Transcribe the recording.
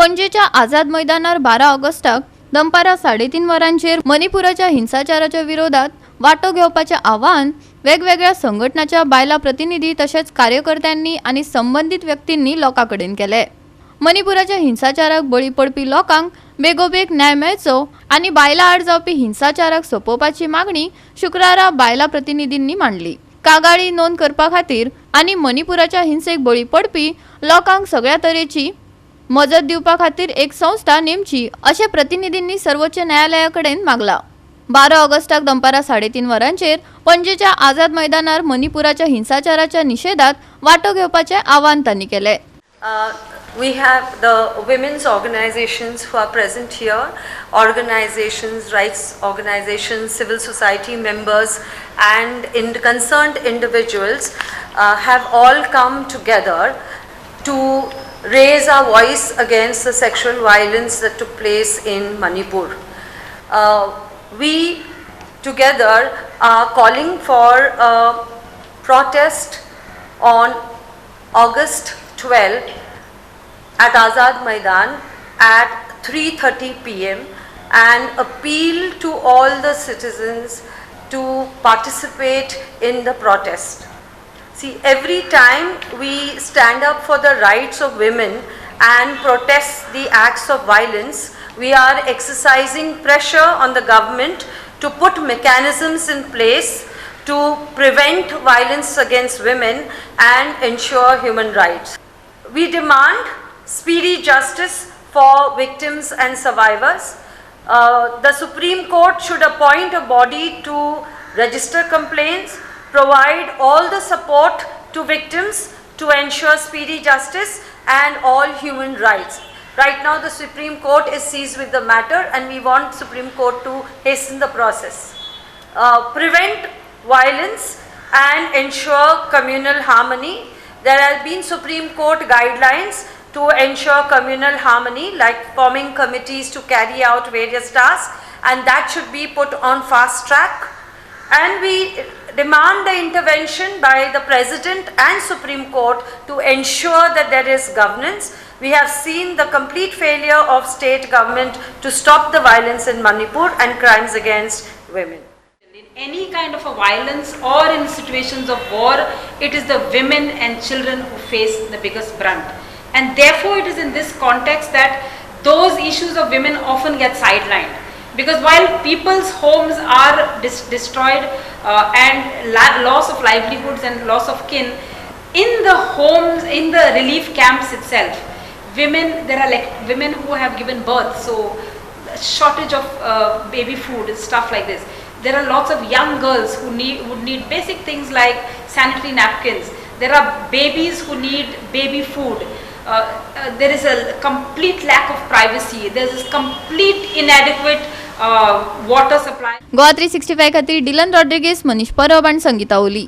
पणजेच्या आझाद मैदानार 12 ऑगस्टाक दनपारां 3:30 वरांचेर मणिपुराच्या हिंसाचाराच्या विरोधात वाटो घेवपाचें आवाहन वेगवेगळ्या संघटनांच्या बायला प्रतिनिधी तशेंच कार्यकर्त्यांनी आनी संबंधित व्यक्तींनी लोकांकडेन केले। मणिपुराच्या हिंसाचाराक बळी पडपी लोकांक बेगोबेग न्याय मेळचो आनी बायलां आड जावपी हिंसाचाराक सोंपोवपाची मागणी शुक्रारा बायला प्रतिनिधींनी मांडली। कागाळी नोंद करपा खातीर आनी मणिपुराच्या हिंसेक बळी पडपी लोकांक सगळ्या तरेची मजत दिवपा खातीर एक संस्था नेमची अशें प्रतिनिधींनी सर्वोच्च न्यायालयाकडेन मागला। 12 ऑगस्टाक दनपारां 3:30 वरांचेर पणजेच्या आझाद मैदानार मणिपुराच्या हिंसाचाराच्या निशेधात वाटो घेवपाचें आवाहन तांणी केलें। We have the women's organizations who are present here, organizations, rights organizations, civil society members and concerned individuals have all come together to raise our voice against the sexual violence that took place in Manipur. We together are calling for a protest on August 12 at Azad Maidan at 3:30 p.m. and appeal to all the citizens to participate in the protest. See, every time we stand up for the rights of women and protest the acts of violence, we are exercising pressure on the government to put mechanisms in place to prevent violence against women and ensure human rights. We demand speedy justice for victims and survivors. The Supreme Court should appoint a body to register complaints, provide all the support to victims to ensure speedy justice and all human rights. Right now the Supreme Court is seized with the matter and we want Supreme Court to hasten the process. Prevent violence and ensure communal harmony. There have been Supreme Court guidelines to ensure communal harmony, like forming committees to carry out various tasks, and that should be put on fast track. And we demand the intervention by the President and Supreme Court to ensure that there is governance. We have seen the complete failure of state government to stop the violence in Manipur and crimes against women. In any kind of a violence or in situations of war, it is the women and children who face the biggest brunt. And therefore it is in this context that those issues of women often get sidelined. Because while people's homes are destroyed and loss of livelihoods and loss of kin, in the homes, in the relief camps itself, women, there are like women who have given birth, so shortage of baby food, stuff like this. There are lots of young girls who would need basic things like sanitary napkins. There are babies who need baby food. There is a complete lack of privacy. There is complete inadequate water supply. GOA365 खातीर Dylan Rodriguez, Manish परब आनी संगीता ओली।